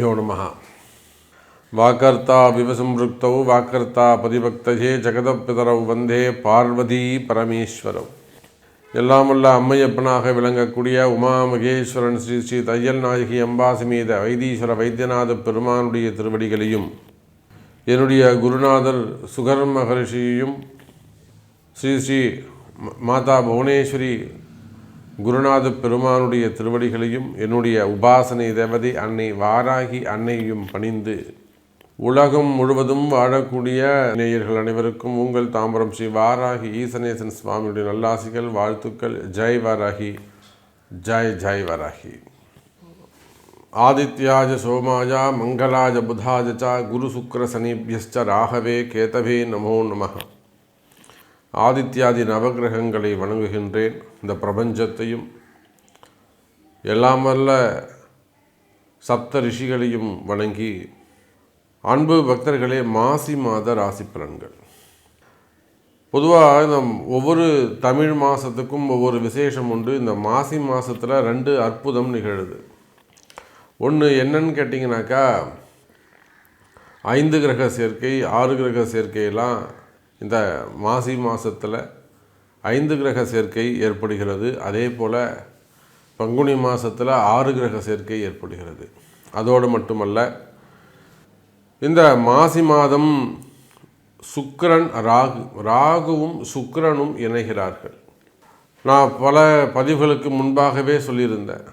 श्रीगुरुभ्यो नमः। वाकर्ता विवसंवृक्तौ वाकर्ता परिभक्तये जगदपितरौ वन्दे பார்வதி பரமேஸ்வரौ. எல்லாம் வல்ல அம்மையப்பனாக விளங்கக்கூடிய உமா மகேஸ்வரன் ஸ்ரீ ஸ்ரீ தையல் நாயகி அம்பா சமேத வைத்தீஸ்வர வைத்தியநாத பெருமானுடைய திருவடிகளையும் என்னுடைய குருநாதர் சுகர் மகரிஷியையும் ஸ்ரீ ஸ்ரீ மாதா புவனேஸ்வரி குருநாத பெருமானுடைய திருவடிகளையும் என்னுடைய உபாசனை தேவதை அன்னை வாராகி அன்னையையும் பணிந்து உலகம் முழுவதும் வாழக்கூடிய நேயர்கள் அனைவருக்கும் உங்கள் தாம்பரம் ஸ்ரீ வாராகி ஈசனேசன் சுவாமியுடைய நல்லாசிகள் வாழ்த்துக்கள். ஜெய் வாராகி, ஜெய் ஜெய் வாராகி. ஆதித்யாஜ சோமாஜா மங்களாஜ புதாஜ ச குரு சுக்ர சனிபியஸ்ச ராகவே கேதவே நமோ நமः. ஆதித்யாதி நவகிரகங்களை வணங்குகின்றேன். இந்த பிரபஞ்சத்தையும் எல்லாம் வல்ல சப்த ரிஷிகளையும் வணங்கி, அன்பு பக்தர்களே, மாசி மாத ராசி பலன்கள். பொதுவாக இந்த ஒவ்வொரு தமிழ் மாதத்துக்கும் ஒவ்வொரு விசேஷம் உண்டு. இந்த மாசி மாதத்தில் 2 அற்புதம் நிகழுது. ஒன்று என்னன்னு கேட்டிங்கனாக்கா, 5 கிரக சேர்க்கை 6 கிரக சேர்க்கையெல்லாம் இந்த மாசி மாதத்தில் 5 கிரக சேர்க்கை ஏற்படுகிறது. அதே போல் பங்குனி மாதத்தில் 6 கிரக சேர்க்கை ஏற்படுகிறது. அதோடு மட்டுமல்ல, இந்த மாசி மாதம் சுக்கிரன் ராகுவும் சுக்கிரனும் இணைகிறார்கள். நான் பல பதிவுகளுக்கு முன்பாகவே சொல்லியிருந்தேன்.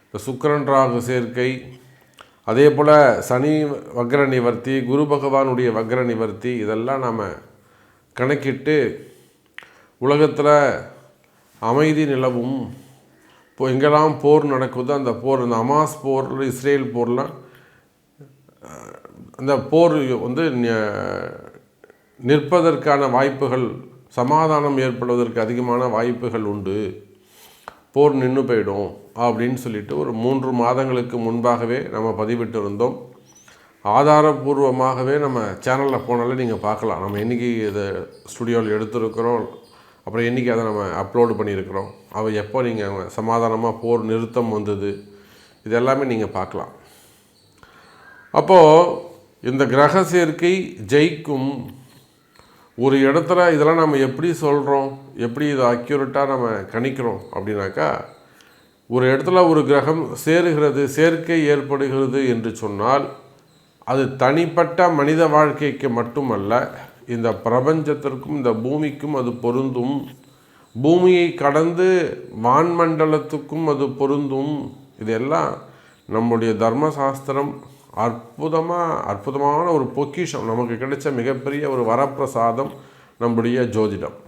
இந்த சுக்கிரன் ராகு சேர்க்கை, அதே போல் சனி வக்ர நிவர்த்தி, குரு பகவானுடைய வக்ர நிவர்த்தி, இதெல்லாம் நாம் கணக்கிட்டு உலகத்தில் அமைதி நிலவும். இப்போ எங்கெல்லாம் போர் நடக்குதோ அந்த போர், இந்த அமாஸ் போர், இஸ்ரேல் போர்லாம், அந்த போர் நிற்பதற்கான வாய்ப்புகள், சமாதானம் ஏற்படுவதற்கு அதிகமான வாய்ப்புகள் உண்டு, போர் நின்று போயிடும் அப்படின்னு சொல்லிட்டு ஒரு 3 மாதங்களுக்கு முன்பாகவே நம்ம பதிவிட்டு இருந்தோம். ஆதாரபூர்வமாகவே நம்ம சேனலில் போனாலே நீங்கள் பார்க்கலாம். நம்ம என்றைக்கு இதை ஸ்டுடியோவில் எடுத்துருக்கிறோம், அப்புறம் என்றைக்கு அதை நம்ம அப்லோடு பண்ணியிருக்கிறோம், எப்போ நீங்கள் சமாதானமாக போர் நிறுத்தம் வந்தது, இது எல்லாமே நீங்கள் பார்க்கலாம். அப்போது இந்த கிரக சேர்க்கை ஜெயிக்கும் ஒரு இடத்துல இதெல்லாம் நம்ம எப்படி சொல்கிறோம், எப்படி இதை அக்யூரேட்டாக நம்ம கணிக்கிறோம் அப்படின்னாக்கா, ஒரு இடத்துல ஒரு கிரகம் சேருகிறது, சேர்க்கை ஏற்படுகிறது என்று சொன்னால் அது தனிப்பட்ட மனித வாழ்க்கைக்கு மட்டுமல்ல, இந்த பிரபஞ்சத்திற்கும் இந்த பூமிக்கும் அது பொருந்தும். பூமியை கடந்து வான்மண்டலத்துக்கும் அது பொருந்தும். இதெல்லாம் நம்முடைய தர்மசாஸ்திரம் அற்புதமான ஒரு பொக்கிஷம், நமக்கு கிடைச்ச மிகப்பெரிய ஒரு வரப்பிரசாதம் நம்முடைய ஜோதிடம்.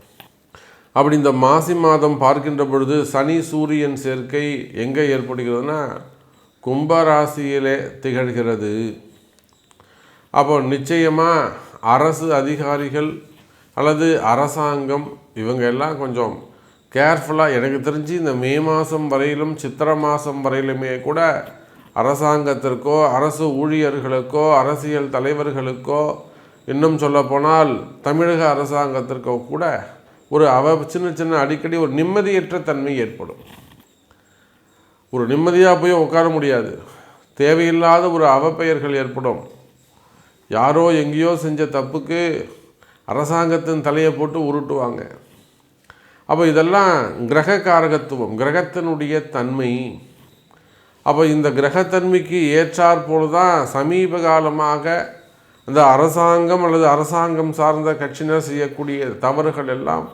அப்படி இந்த மாசி மாதம் பார்க்கின்ற பொழுது சனி சூரியன் சேர்க்கை எங்கே ஏற்படுகிறதுனா கும்பராசியிலே திகழ்கிறது. அப்போ நிச்சயமாக அரசு அதிகாரிகள் அல்லது அரசாங்கம் இவங்க எல்லாம் கொஞ்சம் கேர்ஃபுல்லாக, எனக்கு தெரிஞ்சு இந்த மே மாதம் வரையிலும் சித்திரை மாதம் வரையிலுமே கூட அரசாங்கத்திற்கோ அரசு ஊழியர்களுக்கோ அரசியல் தலைவர்களுக்கோ, இன்னும் சொல்லப்போனால் தமிழக அரசாங்கத்திற்கோ கூட ஒரு சின்ன அடிக்கடி ஒரு நிம்மதியற்ற தன்மை ஏற்படும். ஒரு நிம்மதியாக போய் உட்கார முடியாது. தேவையில்லாத ஒரு அவப்பெயர்கள் ஏற்படும். யாரோ எங்கேயோ செஞ்ச தப்புக்கு அரசாங்கத்தின் தலையை போட்டு உருட்டுவாங்க. அப்போ இதெல்லாம் கிரக காரகத்துவம், கிரகத்தினுடைய தன்மை. அப்போ இந்த கிரகத்தன்மைக்கு ஏற்றாற்போல் தான் சமீப காலமாக இந்த அரசாங்கம் அல்லது அரசாங்கம் சார்ந்த கட்சியினர் செய்யக்கூடிய தவறுகள் எல்லாம்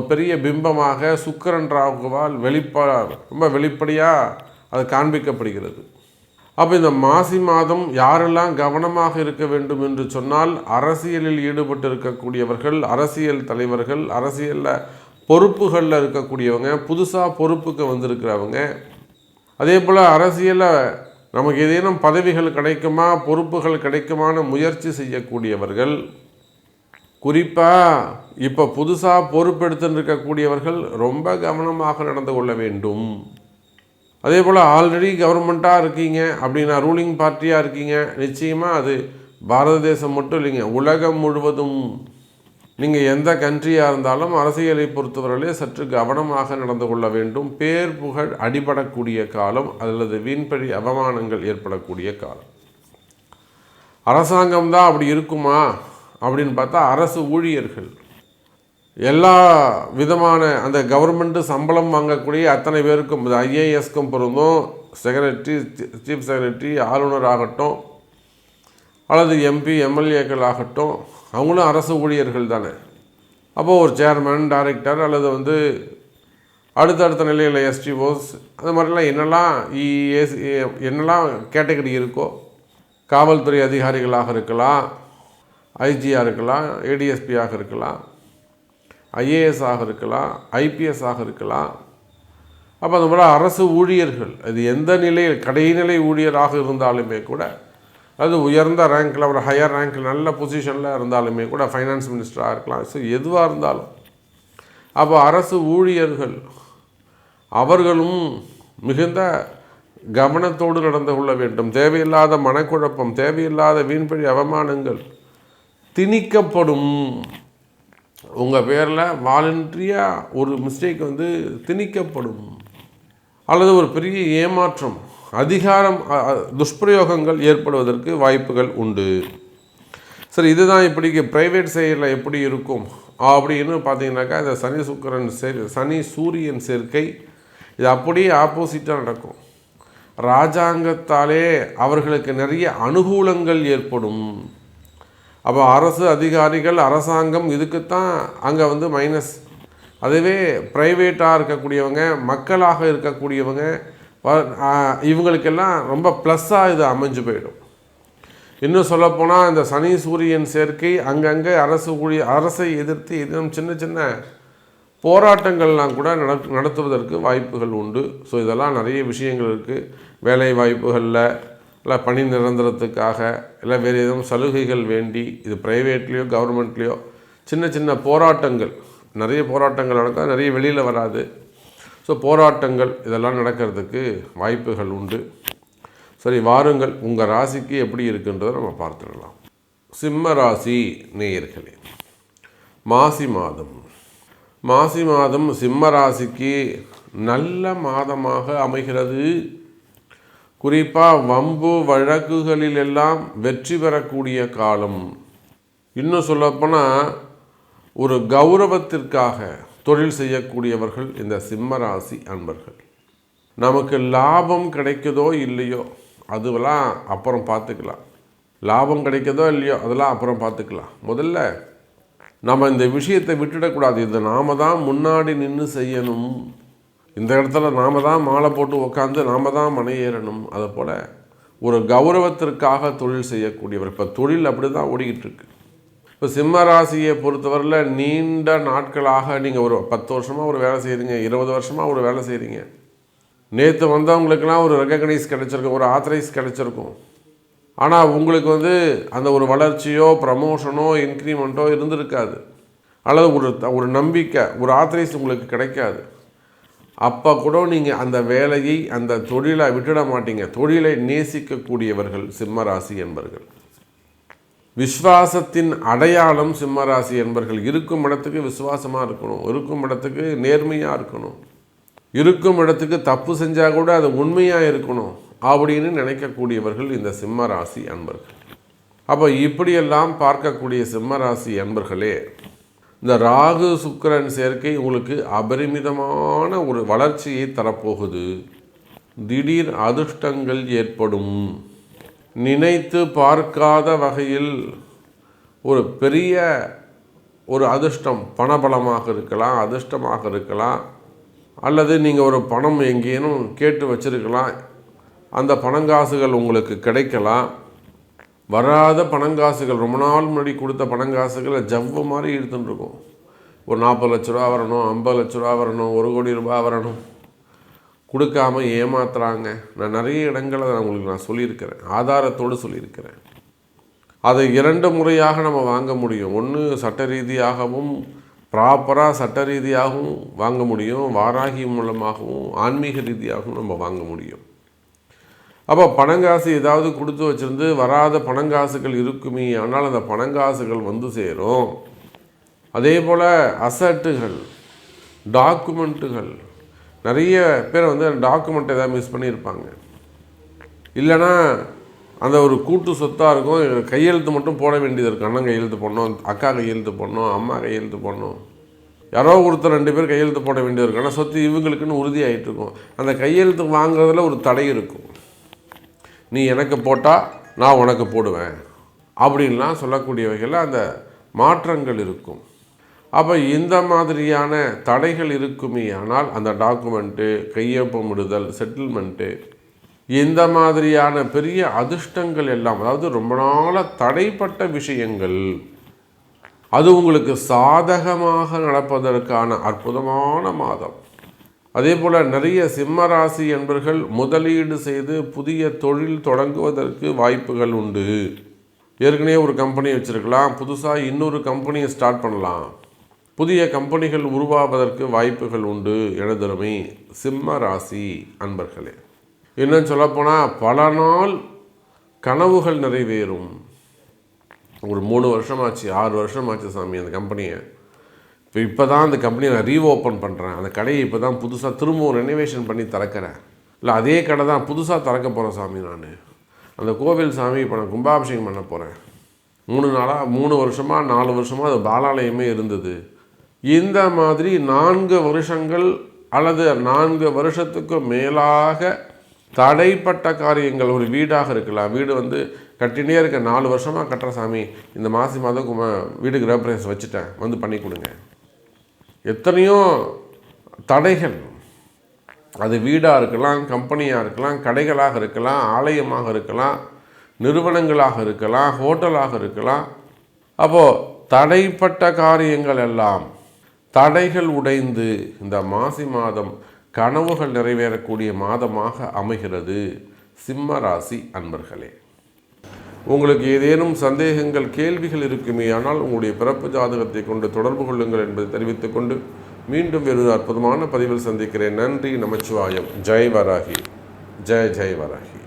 பெரிய பிம்பமாக சுக்கிரன் ராகுவால் ரொம்ப வெளிப்படையாக அது காண்பிக்கப்படுகிறது. அப்போ இந்த மாசி மாதம் யாரெல்லாம் கவனமாக இருக்க வேண்டும் என்று சொன்னால், அரசியலில் ஈடுபட்டு இருக்கக்கூடியவர்கள், அரசியல் தலைவர்கள், அரசியலில் பொறுப்புகளில் இருக்கக்கூடியவங்க, புதுசாக பொறுப்புக்கு வந்திருக்கிறவங்க, அதே போல் அரசியலில் நமக்கு ஏதேனும் பதவிகள் கிடைக்குமா, பொறுப்புகள் கிடைக்குமான முயற்சி செய்யக்கூடியவர்கள், குறிப்பாக இப்போ புதுசாக பொறுப்பெடுத்துன்னு இருக்கக்கூடியவர்கள் ரொம்ப கவனமாக நடந்து கொள்ள வேண்டும். அதே போல் ஆல்ரெடி கவர்மெண்ட்டாக இருக்கீங்க அப்படின்னா, ரூலிங் பார்ட்டியாக இருக்கீங்க, நிச்சயமாக அது பாரத தேசம் மட்டும் இல்லைங்க, உலகம் முழுவதும் நீங்கள் எந்த கண்ட்ரியாக இருந்தாலும் அரசியலை பொறுத்தவரையிலே சற்று கவனமாக நடந்து கொள்ள வேண்டும். பேர் புகழ் அடிபடக்கூடிய காலம் அல்லது வீண்பழி அவமானங்கள் ஏற்படக்கூடிய காலம். அரசாங்கம் தான் அப்படி இருக்குமா அப்படின்னு பார்த்தா அரசு ஊழியர்கள் எல்லா விதமான அந்த கவர்மெண்ட்டு சம்பளம் வாங்கக்கூடிய அத்தனை பேருக்கும் இது ஐஏஎஸ்க்கும் பொருந்தும், செக்ரட்டரி, சீஃப் செக்ரட்டரி, ஆளுநர் ஆகட்டும் அல்லது எம்பி எம்எல்ஏக்கள் ஆகட்டும், அவங்களும் அரசு ஊழியர்கள் தானே. அப்போது ஒரு சேர்மன், டைரக்டர் அல்லது அடுத்தடுத்த நிலையில் எஸ்டிஓஸ் அந்த மாதிரிலாம் என்னெல்லாம் கேட்டகரி இருக்கோ, காவல்துறை அதிகாரிகளாக இருக்கலாம், ஐஜியாக இருக்கலாம், ஏடிஎஸ்பியாக இருக்கலாம், ஐஏஎஸ் ஆக இருக்கலாம், ஐபிஎஸ் ஆக இருக்கலாம். அப்போ அந்த மாதிரி அரசு ஊழியர்கள் அது எந்த நிலையில் கடைநிலை ஊழியராக இருந்தாலுமே கூட, அது உயர்ந்த ரேங்கில் ஒரு ஹையர் ரேங்கில் நல்ல பொசிஷனில் இருந்தாலுமே கூட, ஃபைனான்ஸ் மினிஸ்டராக இருக்கலாம், ஸோ எதுவாக இருந்தாலும் அப்போ அரசு ஊழியர்கள் அவர்களும் மிகுந்த கவனத்தோடு நடந்து கொள்ள வேண்டும். தேவையில்லாத மனக்குழப்பம், தேவையில்லாத வீண்பழி அவமானங்கள் திணிக்கப்படும். உங்கள் பேரில் வாலண்ட்ரியாக ஒரு மிஸ்டேக் திணிக்கப்படும், அல்லது ஒரு பெரிய ஏமாற்றம், அதிகாரம் துஷ்பிரயோகங்கள் ஏற்படுவதற்கு வாய்ப்புகள் உண்டு. சரி, இதுதான் இப்படிக்கு ப்ரைவேட் சைடில் எப்படி இருக்கும் அப்படின்னு பார்த்தீங்கன்னாக்கா, இந்த சனி சூரியன் சேர்க்கை இது அப்படியே ஆப்போசிட்டாக நடக்கும். இராஜாங்கத்தாலே அவர்களுக்கு நிறைய அனுகூலங்கள் ஏற்படும். அப்போ அரசு அதிகாரிகள், அரசாங்கம் இதுக்குத்தான் அங்கே மைனஸ். அதுவே ப்ரைவேட்டாக இருக்கக்கூடியவங்க, மக்களாக இருக்கக்கூடியவங்க, இவங்களுக்கெல்லாம் ரொம்ப ப்ளஸ்ஸாக இது அமைஞ்சு இன்னும் சொல்லப்போனால் இந்த சனி சூரியன் சேர்க்கை அங்கங்கே அரசை எதிர்த்து இன்னும் சின்ன சின்ன போராட்டங்கள்லாம் கூட நடத்துவதற்கு வாய்ப்புகள் உண்டு. ஸோ இதெல்லாம் நிறைய விஷயங்கள் இருக்குது. வேலை வாய்ப்புகளில் இல்லை பணி நிரந்தரத்துக்காக இல்லை வேறு எதுவும் சலுகைகள் வேண்டி இது ப்ரைவேட்லேயோ கவர்மெண்ட்லேயோ சின்ன சின்ன போராட்டங்கள், நிறைய போராட்டங்கள் நடக்கும், நிறைய வெளியில் வராது. ஸோ போராட்டங்கள் இதெல்லாம் நடக்கிறதுக்கு வாய்ப்புகள் உண்டு. சரி, வாருங்கள் உங்கள் ராசிக்கு எப்படி இருக்குன்றதை நம்ம பார்த்துடலாம். சிம்ம ராசி நேயர்களே, மாசி மாதம் சிம்ம ராசிக்கு நல்ல மாதமாக அமைகிறது. குறிப்பாக வம்பு வழக்குகளிலெல்லாம் வெற்றி பெறக்கூடிய காலம். இன்னும் சொல்லப்போனால் ஒரு கௌரவத்திற்காக தொழில் செய்யக்கூடியவர்கள் இந்த சிம்ம ராசி அன்பர்கள். நமக்கு லாபம் கிடைக்குதோ இல்லையோ அதுவெல்லாம் அப்புறம் பார்த்துக்கலாம். லாபம் கிடைக்குதோ இல்லையோ அதெல்லாம் அப்புறம் பார்த்துக்கலாம். முதல்ல நம்ம இந்த விஷயத்தை விட்டுடக்கூடாது. இது நாம் தான் முன்னாடி நின்று செய்யணும். இந்த இடத்துல நாம் தான் மாலை போட்டு உட்காந்து நாம் தான் மனை ஏறணும். அதை போல் ஒரு கௌரவத்திற்காக தொழில் செய்யக்கூடியவர். இப்போ தொழில் அப்படி தான் ஓடிக்கிட்டு இருக்கு. இப்போ சிம்ம ராசியை பொறுத்தவரையில் நீண்ட நாட்களாக நீங்கள் ஒரு 10 வருஷமாக ஒரு வேலை செய்கிறீங்க, 20 வருஷமாக ஒரு வேலை செய்கிறீங்க. நேற்று வந்தவங்களுக்கெல்லாம் ஒரு ரெகக்னைஸ் கிடச்சிருக்கும், ஒரு ஆத்தரைஸ் கிடச்சிருக்கும். ஆனால் உங்களுக்கு அந்த ஒரு வளர்ச்சியோ ப்ரமோஷனோ இன்க்ரிமெண்ட்டோ இருந்திருக்காது, அல்லது ஒரு நம்பிக்கை, ஒரு ஆத்தரைஸ் உங்களுக்கு கிடைக்காது. அப்போ கூட நீங்கள் அந்த வேலையை, அந்த தொழிலை விட்டுட மாட்டீங்க. தொழிலை நேசிக்கக்கூடியவர்கள் சிம்மராசி என்பர்கள். விஸ்வாசத்தின் அடையாளம் சிம்மராசி என்பர்கள். இருக்கும் இடத்துக்கு விசுவாசமாக இருக்கணும், இருக்கும் இடத்துக்கு நேர்மையாக இருக்கணும், இருக்கும் இடத்துக்கு தப்பு செஞ்சால் கூட அது உண்மையாக இருக்கணும் அப்படின்னு நினைக்கக்கூடியவர்கள் இந்த சிம்மராசி அன்பர்கள். அப்போ இப்படியெல்லாம் பார்க்கக்கூடிய சிம்மராசி அன்பர்களே, இந்த ராகு சுக்கிரன் சேர்க்கை உங்களுக்கு அபரிமிதமான ஒரு வளர்ச்சியை தரப்போகுது. திடீர் அதிர்ஷ்டங்கள் ஏற்படும். நினைத்து பார்க்காத வகையில் ஒரு பெரிய ஒரு அதிர்ஷ்டம், பணபலமாக இருக்கலாம், அதிர்ஷ்டமாக இருக்கலாம், அல்லது நீங்கள் ஒரு பணம் எங்கேனும் கேட்டு வச்சிருக்கலாம், அந்த பணங்காசுகள் உங்களுக்கு கிடைக்கலாம். வராத பணங்காசுகள், ரொம்ப நாள் முன்னாடி கொடுத்த பணங்காசுகளை ஜவ்வு மாதிரி இழுத்துட்டுருக்கும். ஒரு 40 லட்ச ரூபா வரணும், 50 லட்ச ரூபா வரணும், 1 கோடி ரூபாய் வரணும், கொடுக்காமல் ஏமாத்துறாங்க. நான் நிறைய இடங்களை நான் சொல்லியிருக்கிறேன், ஆதாரத்தோடு சொல்லியிருக்கிறேன். அதை 2 முறையாக நம்ம வாங்க முடியும். ஒன்று சட்ட ரீதியாகவும் ப்ராப்பராக சட்ட ரீதியாகவும் வாங்க முடியும், வாராகி மூலமாகவும் ஆன்மீக ரீதியாகவும் நம்ம வாங்க முடியும். அப்போ பணங்காசு ஏதாவது கொடுத்து வச்சுருந்து வராத பணங்காசுகள் இருக்குமே, ஆனால் அந்த பணங்காசுகள் சேரும். அதே போல் அசட்டுகள், டாக்குமெண்ட்டுகள், நிறைய பேர் டாக்குமெண்ட் ஏதாவது மிஸ் பண்ணியிருப்பாங்க, இல்லைன்னா அந்த ஒரு கூட்டு சொத்தாக இருக்கும். கையெழுத்து மட்டும் போட வேண்டியது இருக்கும். அண்ணன் கையெழுத்து போடணும், அக்கா கையெழுத்து போடணும், அம்மா கையெழுத்து போடணும், யாரோ ஒருத்தர் 2 பேர் கையெழுத்து போட வேண்டியது இருக்கும். ஆனால் சொத்து இவங்களுக்குன்னு உறுதியாகிட்டு இருக்கும். அந்த கையெழுத்து வாங்குறதுல ஒரு தடை இருக்கும். நீ எனக்கு போட்டால் நான் உனக்கு போடுவேன் அப்படின்லாம் சொல்லக்கூடிய வகையில் அந்த மாற்றங்கள் இருக்கும். அப்போ இந்த மாதிரியான தடைகள் இருக்குமே ஆனால் அந்த டாக்குமெண்ட்டு, கையொப்பமிடுதல், செட்டில்மெண்ட்டு, இந்த மாதிரியான பெரிய அதிர்ஷ்டங்கள் எல்லாம், அதாவது ரொம்ப நாளாக தடைப்பட்ட விஷயங்கள், அது உங்களுக்கு சாதகமாக நடப்பதற்கான அற்புதமான மாதம். அதே போல் நிறைய சிம்ம ராசி என்பர்கள் முதலீடு செய்து புதிய தொழில் தொடங்குவதற்கு வாய்ப்புகள் உண்டு. ஏற்கனவே ஒரு கம்பெனி வச்சுருக்கலாம், புதுசாக இன்னொரு கம்பெனியை ஸ்டார்ட் பண்ணலாம், புதிய கம்பெனிகள் உருவாவதற்கு வாய்ப்புகள் உண்டு. எனதருமை சிம்ம ராசி அன்பர்களே, இன்னும் சொல்லப்போனால் பல நாள் கனவுகள் நிறைவேறும். ஒரு 3 வருஷமாச்சு, 6 வருஷமாச்சு சாமி அந்த கம்பெனியை. இப்போ தான் அந்த கம்பெனியை நான் ரீஓப்பன் பண்ணுறேன், அந்த கடையை இப்போ தான் புதுசாக திரும்பவும் ரெனோவேஷன் பண்ணி திறக்கிறேன், இல்லை அதே கடை தான் புதுசாக திறக்க போகிறேன் சாமி. நான் அந்த கோவில் சாமி இப்போ நான் கும்பாபிஷேகம் பண்ண போகிறேன். 3 வருஷமாக 4 வருஷமாக அது பாலாலயமே இருந்தது. இந்த மாதிரி 4 வருஷங்கள் அல்லது 4 வருஷத்துக்கு மேலாக தடைப்பட்ட காரியங்கள், ஒரு வீடாக இருக்கலாம், வீடு கட்டினே இருக்க 4 வருஷமாக கட்டுற சாமி, இந்த மாதம் வீடு கிரகப்பிரவேசம் வச்சுட்டேன், பண்ணி கொடுங்க. எத்தனையோ தடைகள், அது வீடாக இருக்கலாம், கம்பெனியாக இருக்கலாம், கடைகளாக இருக்கலாம், ஆலயமாக இருக்கலாம், நிறுவனங்களாக இருக்கலாம், ஹோட்டலாக இருக்கலாம். அப்போது தடைப்பட்ட காரியங்கள் எல்லாம் தடைகள் உடைந்து இந்த மாசி மாதம் கனவுகள் நிறைவேறக்கூடிய மாதமாக அமைகிறது. சிம்ம ராசி அன்பர்களே, உங்களுக்கு ஏதேனும் சந்தேகங்கள், கேள்விகள் இருக்குமே ஆனால் உங்களுடைய பிறப்பு ஜாதகத்தை கொண்டு தொடர்பு கொள்ளுங்கள் என்பதை தெரிவித்துக் கொண்டு மீண்டும் வேறு அற்புதமான பதிவில் சந்திக்கிறேன். நன்றி, நமச்சிவாயம். ஜெய் வராகி, ஜெய் ஜெய் வராகி.